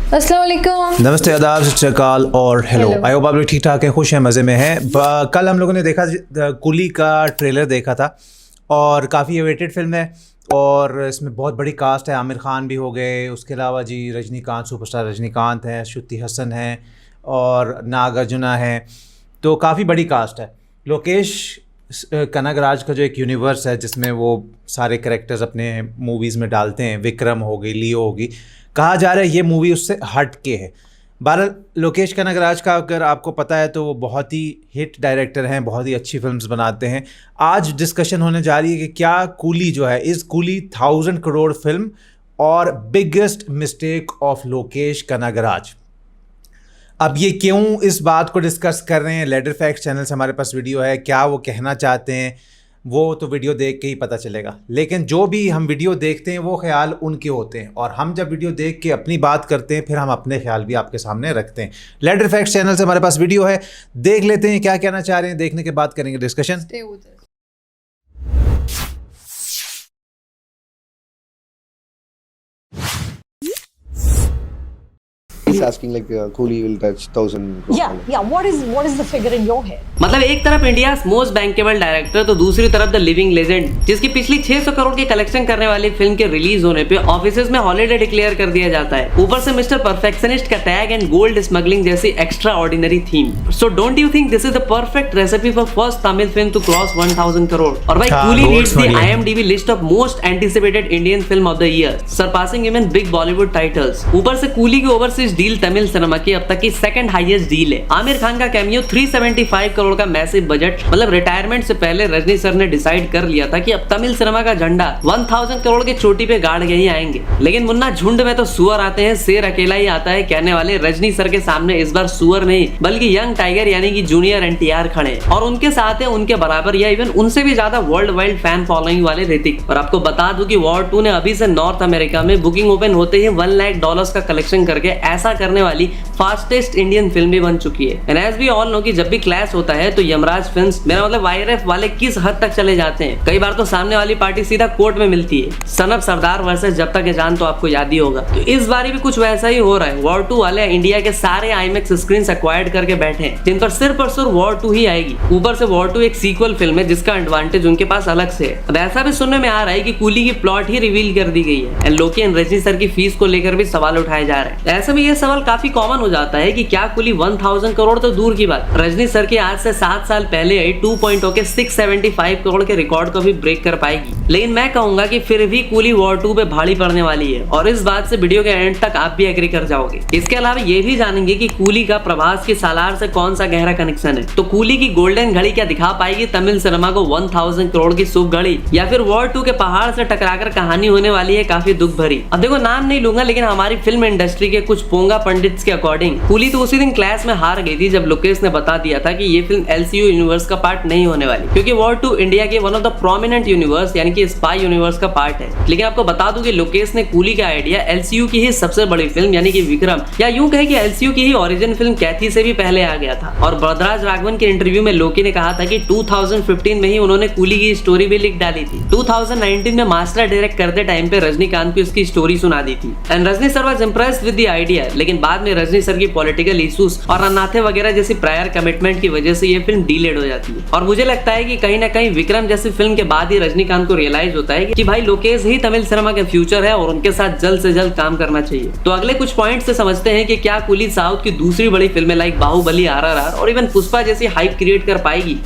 अस्सलाम वालेकुम। नमस्ते, आदाब, सत श्री अकाल और हेलो। आई होप आप लोग ठीक ठाक हैं, खुश हैं, मज़े में हैं। कल हम लोगों ने देखा कूली का ट्रेलर देखा था और काफ़ी अवेटेड फिल्म है और इसमें बहुत बड़ी कास्ट है। आमिर खान भी हो गए, उसके अलावा जी रजनीकांत, सुपरस्टार रजनीकांत हैं, श्रुति हसन हैं और नागार्जुना हैं, तो काफ़ी बड़ी कास्ट है। लोकेश कनगराज का जो एक यूनिवर्स है जिसमें वो सारे कैरेक्टर्स अपने मूवीज़ में डालते हैं, विक्रम हो गई, लियो होगी, कहा जा रहा है ये मूवी उससे हट के है। बहरहाल लोकेश कनगराज का अगर आपको पता है तो वो बहुत ही हिट डायरेक्टर हैं, बहुत ही अच्छी फिल्म्स बनाते हैं। आज डिस्कशन होने जा रही है कि क्या कूली जो है, इज़ कूली 1000 करोड़ फिल्म और biggest mistake of Lokesh Kanagaraj. अब ये क्यों इस बात को डिस्कस कर रहे हैं, लेडर फैक्ट्स चैनल से हमारे पास वीडियो है, क्या वो कहना चाहते हैं वो तो वीडियो देख के ही पता चलेगा। लेकिन जो भी हम वीडियो देखते हैं वो ख्याल उनके होते हैं और हम जब वीडियो देख के अपनी बात करते हैं फिर हम अपने ख्याल भी आपके सामने रखते हैं। लेडर फैक्ट्स चैनल से हमारे पास वीडियो है, देख लेते हैं क्या कहना चाह रहे हैं, देखने के बाद करेंगे discussion. He's asking like Coolie will touch 1000 crore. Yeah. What is the figure in your head? मतलब एक तरफ इंडिया मोस्ट बैंकेबल डायरेक्टर तो दूसरी तरफ द लिविंग लेजेंड, जिसकी पिछली 600 करोड़ की कलेक्शन करने वाली फिल्म के रिलीज होने पे ऑफिसेज में हॉलिडे डिक्लेयर कर दिया जाता है। ऊपर से मिस्टर परफेक्शनिस्ट का टैग एंड गोल्ड स्मगलिंग जैसी extraordinary theme. So don't you think this is the perfect recipe for first Tamil film to cross 1000 crore? और भाई Coolie reads the IMDb list of most anticipated Indian film of the year, surpassing even big Bollywood titles. ऊपर से coolie की overseas deal Tamil cinema की अब तक की second highest deal है। आमिर खान का कैमियो 375 करोड़ का मैसिव बजट, मतलब रिटायरमेंट से पहले रजनी सर ने डिसाइड कर लिया था कि अब तमिल सिनेमा का झंडा 1000 करोड़ की चोटी पे गाड़ के ही आएंगे। लेकिन मुन्ना झुंड में तो सुअर आते हैं, शेर अकेला ही आता है कहने वाले रजनी सर के सामने इस बार सुअर नहीं बल्कि यंग टाइगर यानी कि जूनियर NTR खड़े और उनके साथ है उनके बराबर या इवन उनसे भी ज्यादा वर्ल्ड वाइड फैन फॉलोइंग वाले ऋतिक। और आपको बता दूं कि वॉर 2 ने अभी से नॉर्थ अमेरिका में बुकिंग ओपन होते ही $1 लाख का कलेक्शन करके ऐसा करने वाली फास्टेस्ट इंडियन फिल्म भी बन चुकी है। And as we all know कि जब भी क्लैश होता है तो यमराज फिल्म्स, मेरा मतलब YRF वाले किस हद तक चले जाते हैं। कई बार तो सामने वाली पार्टी सीधा कोर्ट में मिलती है। सन ऑफ सरदार वर्सेस जब तक है जान तो आपको याद ही होगा। तो इस बार भी कुछ वैसा ही हो रहा है। वॉर 2 वाले इंडिया के सारे IMAX स्क्रीन एक्वायर्ड करके बैठे हैं जिन पर सिर्फ और सिर्फ वॉर 2 ही आएगी। ऊपर से वॉर 2 एक सीक्वल फिल्म है जिसका एडवांटेज उनके पास अलग से है। अब ऐसा भी सुनने में आ रहा है कि कूली की प्लॉट ही रिवील कर दी गई है and Loki and Rajni sir की फीस को लेकर भी सवाल उठाए जा रहे हैं। ऐसे में ये सवाल काफी कॉमन हो जाता है कि क्या कूली 1000 करोड़ तो दूर की बात, रजनी सर की आज से 7 साल पहले आई 2.0 के 675 करोड़ के रिकॉर्ड को भी ब्रेक कर पाएगी। लेकिन मैं कहूंगा कि फिर भी कूली वॉर 2 पे भारी पड़ने वाली है और इस बात से वीडियो के एंड तक आप भी एग्री कर जाओगे। इसके अलावा ये भी जानेंगे कि कूली का प्रभास की सालार से कौन सा गहरा कनेक्शन है। तो कूली की गोल्डन घड़ी क्या दिखा पाएगी तमिल सिनेमा को 1000 करोड़ की शुभ घड़ी, या फिर वॉर 2 के पहाड़ से टकराकर कहानी होने वाली है काफी दुख भरी। अब देखो नाम नहीं लूंगा लेकिन हमारी फिल्म इंडस्ट्री के कुछ पोंगा पंडित्स के अकॉर्डिंग कूली तो उसी दिन क्लैश में हार गई थी जब लोकेश ने बता दिया था कि ये फिल्म LCU यूनिवर्स का पार्ट नहीं होने वाली, क्योंकि वॉर 2 इंडिया के one of the prominent universe यानी कि स्पाई यूनिवर्स का पार्ट है। लेकिन आपको बता दूं कि लोकेश ने कूली का आइडिया LCU की ही सबसे बड़ी फिल्म यानी कि विक्रम, या यूं कहे कि LCU की ही ओरिजिन फिल्म कैथी से भी पहले आ गया था। और बरदराज राघवन के इंटरव्यू में लोकी ने कहा था कि 2015 में ही उन्होंने कूली की स्टोरी भी लिख डाली थी। 2019 में मास्टर डायरेक्ट करते टाइम पे रजनीकांत को उसकी स्टोरी सुना दी थी and Rajni sir was impressed with the idea. लेकिन बाद में रजनी सर की पॉलिटिकल इश्यूज और अनाथे वगैरह जैसी प्रायर कमिटमेंट की वजह से ये फिल्म डिलेड हो जाती है। और मुझे लगता है कि कहीं ना कहीं विक्रम जैसी फिल्म के बाद ही रजनीकांत को रियलाइज होता है कि भाई लोकेश ही तमिल सिनेमा के फ्यूचर है और उनके साथ जल्द से जल्द काम करना चाहिए। तो अगले कुछ पॉइंट से समझते हैं कि क्या कूली साउथ की दूसरी बड़ी फिल्में लाइक बाहुबली, RRR और इवन पुष्पा जैसी हाइप क्रिएट कर पाएगी।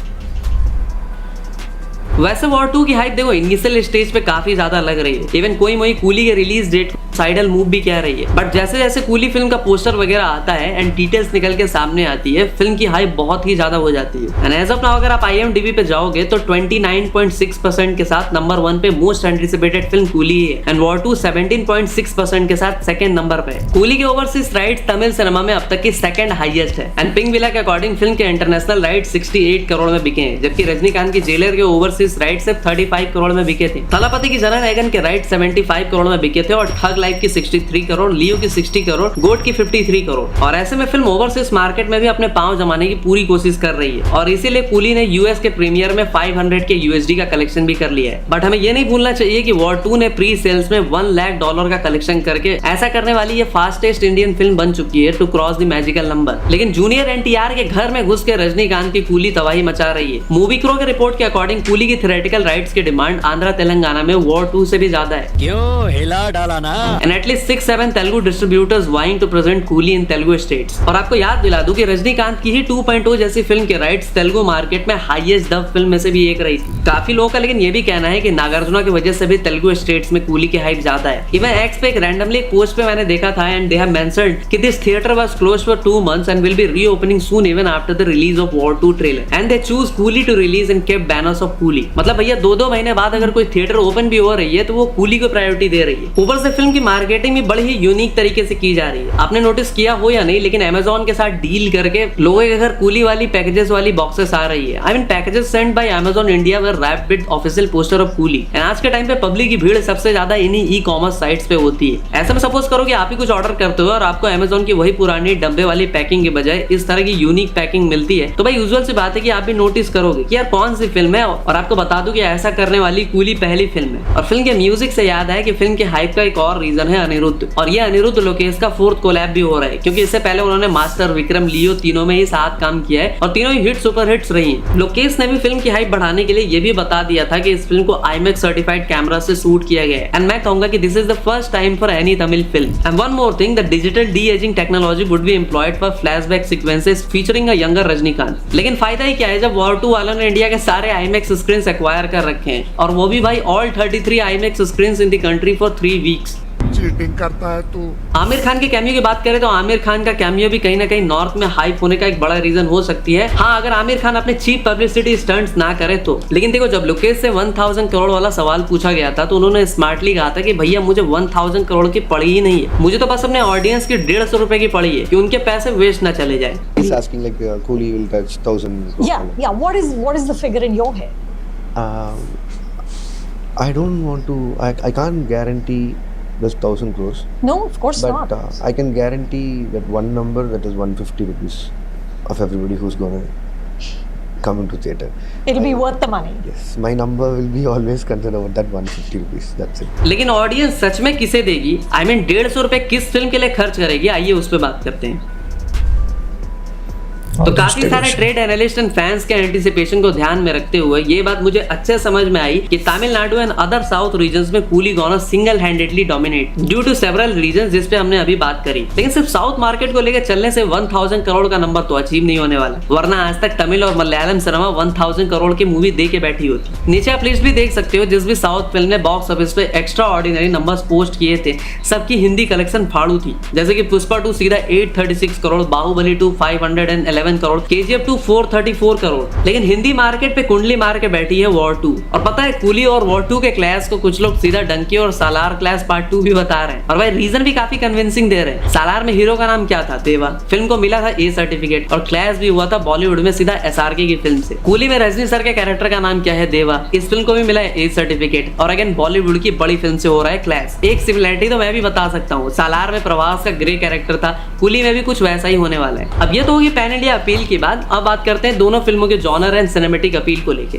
वैसे वॉर 2 की हाइप देखो इनिशियल स्टेज पे काफी ज्यादा लग रही है, इवन कोई मोई कूली के रिलीज डेट साइडल मूव भी कह रही है। बट जैसे जैसे कूली फिल्म का पोस्टर वगैरह आता है एंड डिटेल्स निकल के सामने आती है, फिल्म की हाइप बहुत ही ज्यादा हो जाती है। एंड एज ऑफ नाउ अगर आप IMDb पे जाओगे तो 29.6% के साथ नंबर 1 पे मोस्ट एंटिसिपेटेड फिल्म कूली है एंड वॉर 2 17.6% के साथ सेकंड नंबर पे। कूली के ओवरसीज राइट्स तमिल सिनेमा में अब तक की सेकंड हाईएस्ट है एंड पिंक विला के अकॉर्डिंग फिल्म के इंटरनेशनल राइट 68 करोड़ में बिके हैं, जबकि रजनीकांत की जेलर के ओवरसीज ओवरसीज राइट सिर्फ 35 करोड़ में बिके थे। थलापति की जनरल एगन के राइट 75 करोड़ में बिके थे और ठग लाइफ की 63 करोड़, लियो की 60 करोड़, गोट की 53 करोड़। और ऐसे में फिल्म ओवरसीज मार्केट में भी अपने पांव जमाने की पूरी कोशिश कर रही है और इसीलिए कूली ने यूएस के प्रीमियर में 500 के यूएसडी का कलेक्शन भी कर लिया है। बट हमें ये नहीं भूलना चाहिए कि वॉर 2 ने प्री सेल्स में $1 लाख का कलेक्शन करके ऐसा करने वाली ये फास्टेस्ट इंडियन फिल्म बन चुकी है to cross the magical number. लेकिन जूनियर एनटीआर के घर में घुस के रजनीकांत की कूली तबाही मचा रही है। मूवी क्रो के रिपोर्ट के अकॉर्डिंग कूली की थिएट्रिकल राइट्स की डिमांड आंध्र तेलंगाना में वॉर 2 से भी ज्यादा है। क्यों हिला डाला ना? And at least 6-7 Telugu distributors vying to present coolie in Telugu states. और आपको याद दिला दूं कि रजनीकांत की ही 2.0 जैसी फिल्म के राइट्स तेलुगु मार्केट में हाईएस्ट डब फिल्म में से भी एक रही थी। काफी लोगों का लेकिन ये भी कहना है कि नागार्जुना की वजह से भी तेलुगु स्टेट्स में कूली की हाइप ज्यादा है। इवन एक्स पे एक रैंडमली पोस्ट पे मैंने देखा था एंड दे हैव मेंशन्ड कि this theatre was closed for 2 months and will be reopening soon even after the release of War 2 trailer and they choose coolie to release and kept banners of coolie. मतलब भैया 2-2 महीने बाद अगर कोई theatre open भी हो रही है तो वो कूली को प्रायोरिटी दे रही है। ऊपर से फिल्म की मार्केटिंग भी बड़ी ही यूनिक तरीके से की जा रही है। आपने नोटिस किया हो या नहीं, लेकिन Amazon के साथ डील करके लोगों के घर कूली वाली पैकेजेस वाली बॉक्सेस आ रही है। I mean packages send by Amazon India were wrapped with official poster of Coolie. And आज के टाइम पे पब्लिक की भीड़ सबसे ज्यादा इन्हीं ई-कॉमर्स साइट्स पे होती है। ऐसे में सपोज करो कि आप ही कुछ ऑर्डर करते हो और आपको Amazon की वही पुरानी डब्बे वाली पैकिंग के बजाय इस तरह की यूनिक पैकिंग मिलती है, तो भाई यूजुअल सी बात है कि आप भी नोटिस करोगे कि यार कौन सी फिल्म है। और आपको बता दूं कि ऐसा करने वाली कूली पहली फिल्म है। और फिल्म के म्यूजिक से याद है कि फिल्म के हाइप का एक और रीजन है अनिरुद्ध। और ये अनिरुद्ध लोकेश का 4th कोलैब भी हो रहा है, क्योंकि इससे पहले उन्होंने मास्टर, विक्रम, लियो तीनों में ही साथ काम किया है और तीनों ही हिट सुपर हिट्स रही हैं। लोकेश ने भी फिल्म की हाइप बढ़ाने के लिए ये भी बता दिया था कि इस फिल्म को IMAX सर्टिफाइड कैमरा से शूट किया गया है। एंड मैं कहूंगा कि this is the first time for any Tamil film. And one more thing, the digital D-ageing technology would be employed for flashback sequences featuring a younger Rajinikanth. लेकिन फायदा ही क्या है जब वॉर 2 वालों ने इंडिया के सारे IMAX स्क्रीन एक्वायर कर रखे हैं, और वो भी भाई all 33 IMAX screen in the country for 3 weeks. Cheating करता है तू। आमिर खान के कैमियो की बात करें तो आमिर खान का कैमियो भी कहीं ना कहीं नॉर्थ में हाइप होने का एक बड़ा रीजन हो सकती है। हाँ, अगर आमिर खान अपने चीप पब्लिसिटी स्टंट्स ना करे तो। लेकिन देखो, जब लोकेश से 1000 करोड़ वाला सवाल पूछा गया था तो उन्होंने स्मार्टली कहा था कि भैया मुझे 1000 करोड़ की पड़ी ही नहीं है, मुझे तो बस अपने ऑडियंस की 150 रुपए की पड़ी है कि उनके पैसे वेस्ट ना चले जाए। He's asking like Coolie will touch 1000 crore. Yeah. What is the figure in your head? I don't want to. I can't guarantee this 1000 crores. No, of course But not. I can guarantee that one number, that is 150 rupees of everybody who's gonna come into theater. It'll be worth the money. Yes, my number will be always considered about that 150 rupees. That's it. लेकिन audience सच में किसे देगी? I mean 150 रुपए किस film के लिए खर्च करेगी? आइए उस पर बात करते हैं। तो काफी सारे ट्रेड एनालिस्ट एंड फैंस के एंटिसिपेशन को ध्यान में रखते हुए ये बात मुझे अच्छे समझ में आई कि Tamil Nadu and other south regions में Coolie gonna single handedly dominate due to several reasons, जिस पे हमने अभी बात करी। लेकिन सिर्फ साउथ मार्केट को लेकर चलने से 1000 करोड़ का नंबर तो अचीव नहीं होने वाला, वरना आज तक तमिल और मलयालम सिनेमा 1000 करोड़ की मूवी दे के बैठी होती। नीचे आप लिस्ट भी देख सकते हो, जिस भी साउथ फिल्म ने बॉक्स ऑफिस पे एक्स्ट्रा ऑर्डिनरी नंबर्स पोस्ट किए थे, सबकी हिंदी कलेक्शन फाड़ू थी। जैसे कि पुष्पा 2 सीधा 836 करोड़, बाहुबली 2 511 करोड़, KGF 2 434 करोड़। लेकिन हिंदी मार्केट पे कुंडली मार के बैठी है वॉर 2। और पता है, कूली और वॉर 2 के क्लैश को कुछ लोग सीधा डंकी और सालार क्लैश पार्ट 2 भी बता रहे हैं। और भाई रीजन भी काफी कन्विंसिंग दे रहे हैं। सालार में हीरो का नाम क्या था? देवा। फिल्म को मिला था A सर्टिफिकेट और क्लैश भी हुआ था बॉलीवुड में सीधा SRK की फिल्म से। कूली में रजनी सर के कैरेक्टर का नाम क्या है? देवा। इस फिल्म को भी मिला है A सर्टिफिकेट और अगेन बॉलीवुड की बड़ी फिल्म से हो रहा है क्लैश। एक सिमिलरिटी तो मैं भी बता सकता हूँ, सालार में प्रभास का ग्रे कैरेक्टर था, कूली में भी कुछ वैसा ही होने वाला है। अब ये तो होगी पैन इंडिया अपील की बात। अब बात करते हैं दोनों फिल्मों के जॉनर एंड सिनेमैटिक अपील को लेके।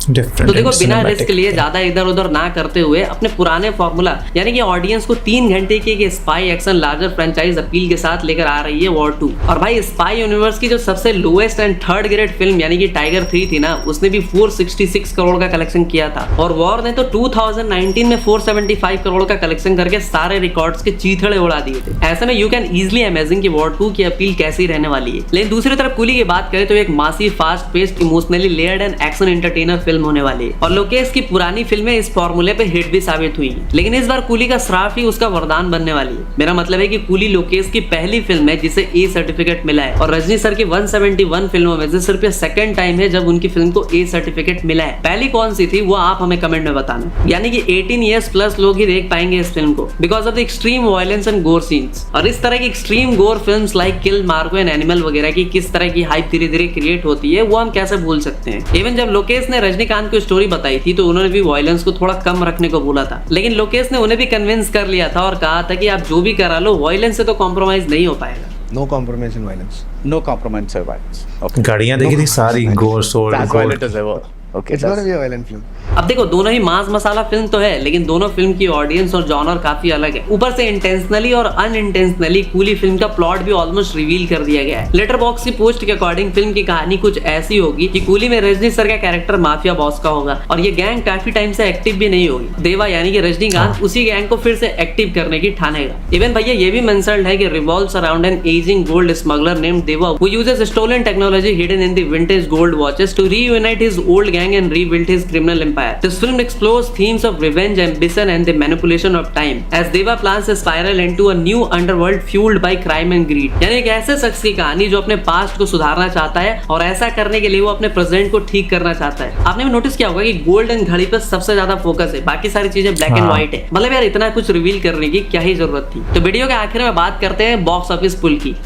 तो देखो, बिना रिस्क लिए ज्यादा इधर उधर ना करते हुए अपने पुराने फॉर्मूला यानी कि ऑडियंस को 3 घंटे की एक spy action larger franchise appeal के साथ लेकर आ रही है वॉर 2। और भाई स्पाई यूनिवर्स की जो सबसे lowest and 3rd grade film यानी कि टाइगर 3 थी ना, उसने भी 466 करोड़ का कलेक्शन किया था। और वॉर ने तो 2019 में 475 करोड़ का कलेक्शन करके सारे रिकॉर्ड्स के चीथड़े उड़ा दिए थे। ऐसे में यू कैन इजिली इमेजिन कि वॉर 2 की अपील कैसी रहने वाली है। लेकिन दूसरी तरफ कूली की बात करें तो एक मासी, fast paced, emotionally layered and action entertainer film film होने वाली है और लोकेश की पुरानी फिल्में इस फॉर्मूले पे हिट भी साबित हुई हैं। लेकिन इस बार कूली का श्राप ही उसका वरदान बनने वाली है। मेरा मतलब है कि कूली लोकेश की पहली फिल्म है जिसे ए सर्टिफिकेट मिला है और रजनी सर की 171 फिल्मों में से सिर्फ ये सेकंड टाइम है जब उनकी फिल्म को ए सर्टिफिकेट मिला है। पहली कौन सी थी वो आप हमें कमेंट में बताना। यानी कि 18 इयर्स प्लस लोग ही देख पाएंगे इस फिल्म को because of the extreme violence and गोर सीन्स। और इस तरह की एक्सट्रीम गोर films like kill, Marco and animal वगैरह की किस तरह की हाइप धीरे धीरे क्रिएट होती है वो हम कैसे भूल सकते हैं। इवन जब लोकेश ने रजनीकांत को स्टोरी बताई थी तो उन्होंने भी वायलेंस को थोड़ा कम रखने को बोला था, लेकिन लोकेश ने उन्हें भी कन्विंस कर लिया था और कहा था कि आप जो भी करा लो वायलेंस से तो कॉम्प्रोमाइज नहीं हो पाएगा। No compromise in violence. No compromise in violence. Okay. गाड़ियाँ देखी थी सारी गोर soul As violent as ever. Okay. It's gonna be a violent film. अब देखो दोनों ही मास मसाला फिल्म तो है लेकिन दोनों फिल्म की ऑडियंस और जॉनर काफी अलग है। ऊपर से इंटेंशनली और अनइंटेंशनली कूली फिल्म का प्लॉट भी ऑलमोस्ट रिवील कर दिया गया है। लेटरबॉक्स की पोस्ट के अकॉर्डिंग फिल्म की कहानी कुछ ऐसी होगी कि कूली में रजनी सर का कैरेक्टर माफिया बॉस का होगा और ये गैंग काफी टाइम से एक्टिव भी नहीं होगी। देवा यानी कि रजनीकांत उसी गैंग को फिर से एक्टिव करने की ठानेगा। इवन भैया ये भी मेंशन्ड है कि revolves around an ageing gold smuggler named Deva who uses stolen technology hidden in the vintage gold watches to reunite his old gang and rebuild his criminal empire. This film explores themes of revenge, ambition, and the manipulation of time as Deva plans a spiral into a new underworld fueled by crime and greed. यानी एक ऐसे शख्स की कहानी जो अपने past को सुधारना चाहता है और ऐसा करने के लिए वो अपने प्रेजेंट को ठीक करना चाहता है। आपने भी नोटिस किया होगा कि गोल्ड एंड घड़ी पर सबसे ज्यादा फोकस है, बाकी सारी चीजें ब्लैक एंड व्हाइट है। मतलब यार इतना कुछ रिवील करने की क्या ही जरूरत थी। तो वीडियो के आखिर में बात करते हैं बॉक्स ऑफिस पुल की।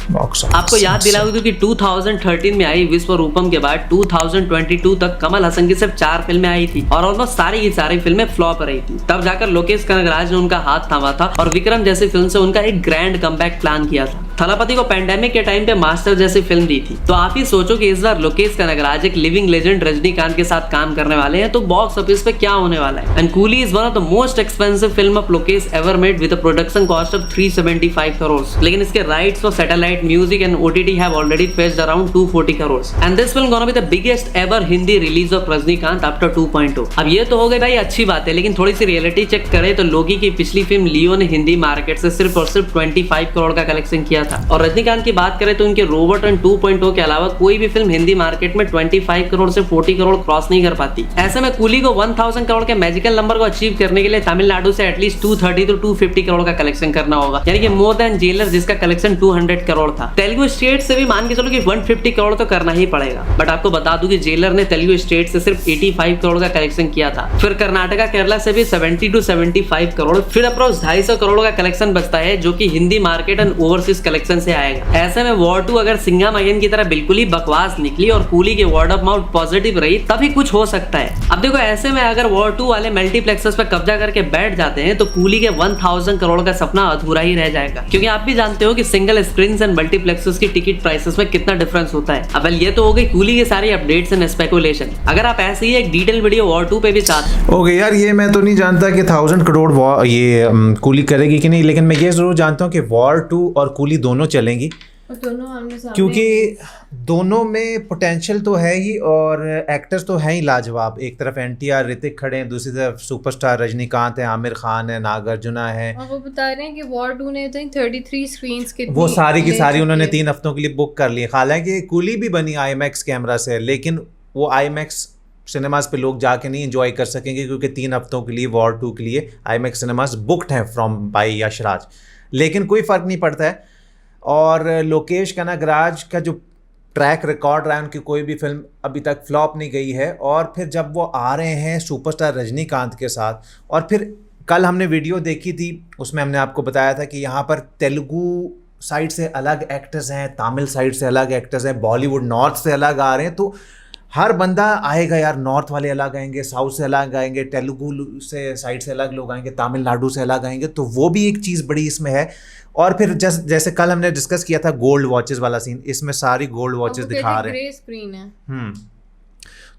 आपको याद दिला दूं कि 2013 में आई विश्व रूपम के बाद 2022 तक कमल हसन की सिर्फ 4 फिल्में आई थी और ऑलमोस्ट सारी की सारी फिल्में फ्लॉप रही थी। तब जाकर लोकेश कनगराज ने उनका हाथ थामा था और विक्रम जैसी फिल्म से उनका एक ग्रैंड कमबैक प्लान किया था। थलापति को पैंडेमिक के टाइम पे मास्टर जैसी फिल्म दी थी। तो आप ही सोचो कि इस बार लोकेश कनगराज एक लिविंग लेजेंड रजनीकांत के साथ काम करने वाले हैं तो बॉक्स ऑफिस पे क्या होने वाला है। And coolie is one of the most expensive film of Lokesh ever made with a production cost of 375 crore. लेकिन इसके rights for satellite music and OTT have already fetched around 240 crores and this film gonna be the biggest ever Hindi release of Rajinikanth after 2.0। अब ये तो हो गई भाई अच्छी बात है, लेकिन थोड़ी सी रियलिटी चेक करें तो लोगी की पिछली फिल्म लियो ने हिंदी मार्केट से सिर्फ और सिर्फ 25 करोड़ का कलेक्शन किया था और रजनीकांत की बात करें तो उनके रोबोट एंड 2.0 के अलावा कोई भी फिल्म हिंदी मार्केट में 25 करोड़ से 40 करोड़ क्रॉस नहीं कर पाती। ऐसे में कूली को 1000 करोड़ के मैजिकल नंबर को अचीव करने के लिए तमिलनाडु से एटलीस्ट 230 to 250 करोड़ का कलेक्शन करना होगा, यानी कि मोर देन जेलर जिसका कलेक्शन 200 करोड़ था। तेलुगु स्टेट से भी मान के चलो कि 150 करोड़ तो करना ही पड़ेगा। बट आपको बता दूं कि जेलर ने तेलुगु स्टेट से सिर्फ 85 करोड़ का कलेक्शन किया था। फिर कर्नाटका केरला से भी 70 to 75 करोड़, फिर अप्रोक्स 250 करोड़ का कलेक्शन बचता है जो कि Hindi market and overseas collection से आएगा। ऐसे में वॉर 2 अगर सिंघम अगेन की तरह बिल्कुल ही बकवास निकली और कूली के वर्ड ऑफ माउथ पॉजिटिव रही तभी कुछ हो सकता है। अब देखो ऐसे में अगर वॉर 2 वाले मल्टीप्लेक्सेस पे कब्जा करके बैठ जाते हैं तो कूली के 1000 करोड़ का सपना अधूरा ही रह जाएगा, क्योंकि आप भी जानते हो कि सिंगल स्क्रीन एंड मल्टीप्लेक्सेस की टिकट प्राइसेस में कितना डिफरेंस होता है। अब ये तो हो गई कूली के सारी अपडेट्स एंड स्पेकुलेशन। अगर आप ऐसे ही एक डिटेल वीडियो वॉर 2 पे भी चाहते ओके यार, ये मैं तो नहीं जानता कि 1000 करोड़ ये कूली करेगी कि नहीं, लेकिन मैं ये जरूर जानता हूँ कि वॉर 2 और कूली दोनों चलेंगी क्योंकि दोनों में पोटेंशियल तो है ही और एक्टर्स तो हैं ही लाजवाब। एक तरफ NTR ऋतिक खड़े हैं, दूसरी तरफ सुपरस्टार रजनीकांत है, आमिर खान है, नागार्जुना है। और वो बता रहे हैं कि वॉर 2 ने 33 स्क्रीन्स के वो सारी की सारी उन्होंने 3 हफ्तों के लिए बुक कर ली। हालांकि कूली भी बनी IMAX कैमरा से, लेकिन वो IMAX सिनेमाज पे लोग जाके नहीं एंजॉय कर सकेंगे क्योंकि 3 हफ्तों के लिए वॉर 2 के लिए IMAX सिनेमाज बुकड हैं फ्रॉम बाई यशराज। लेकिन कोई फ़र्क नहीं पड़ता है। और लोकेश कनगराज का जो ट्रैक रिकॉर्ड रहा है, उनकी कोई भी फिल्म अभी तक फ्लॉप नहीं गई है। और फिर जब वो आ रहे हैं सुपरस्टार रजनीकांत के साथ, और फिर कल हमने वीडियो देखी थी उसमें हमने आपको बताया था कि यहाँ पर तेलुगु साइड से अलग एक्टर्स हैं, तमिल साइड से अलग एक्टर्स हैं, बॉलीवुड नॉर्थ से अलग आ रहे हैं। तो हर बंदा आएगा यार, नॉर्थ वाले अलग आएंगे, साउथ से अलग आएंगे, तेलुगु से साइड से अलग लोग आएंगे, तमिलनाडु से अलग आएंगे। तो वो भी एक चीज़ बड़ी इसमें है। और फिर जैसे कल हमने डिस्कस किया था गोल्ड वॉचेस वाला सीन, इसमें सारी गोल्ड वॉचेस दिखा रहे हैं, ग्रे स्क्रीन है।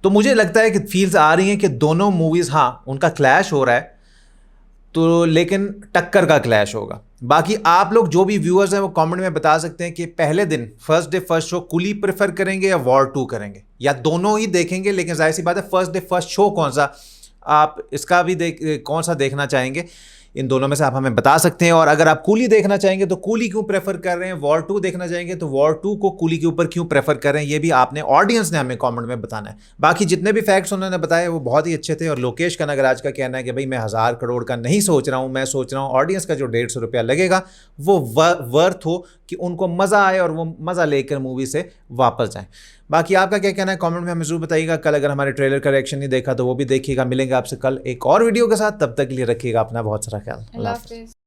तो मुझे लगता है कि फील्स आ रही हैं कि दोनों मूवीज़, हाँ उनका क्लैश हो रहा है तो, लेकिन टक्कर का क्लैश होगा। बाकी आप लोग जो भी व्यूअर्स हैं वो कमेंट में बता सकते हैं कि पहले दिन first day first show coolie prefer करेंगे या वॉर 2 करेंगे, या दोनों ही देखेंगे। लेकिन जाहिर सी बात है फर्स्ट डे फर्स्ट शो कौन सा, आप इसका भी कौन सा देखना चाहेंगे इन दोनों में से आप हमें बता सकते हैं। और अगर आप कूली देखना चाहेंगे तो कूली क्यों प्रेफर कर रहे हैं, वॉर 2 देखना चाहेंगे तो वॉर 2 को कूली के ऊपर क्यों प्रेफर कर रहे हैं, ये भी आपने ऑडियंस ने हमें कमेंट में बताना है। बाकी जितने भी फैक्ट्स उन्होंने बताए वो बहुत ही अच्छे थे। और लोकेश का नगराज का कहना है कि भाई मैं 1000 करोड़ का नहीं सोच रहा हूँ, मैं सोच रहा हूँ ऑडियंस का जो 150 रुपया लगेगा वो वर्थ हो, कि उनको मज़ा आए और वो मज़ा लेकर मूवी से वापस जाएं। बाकी आपका क्या कहना है कमेंट में हमें ज़रूर बताइएगा। कल अगर हमारे ट्रेलर का रिएक्शन नहीं देखा तो वो भी देखिएगा। मिलेंगे आपसे कल एक और वीडियो के साथ, तब तक के लिए रखिएगा अपना बहुत सारा ख्याल। अल्लाह हाफिज़।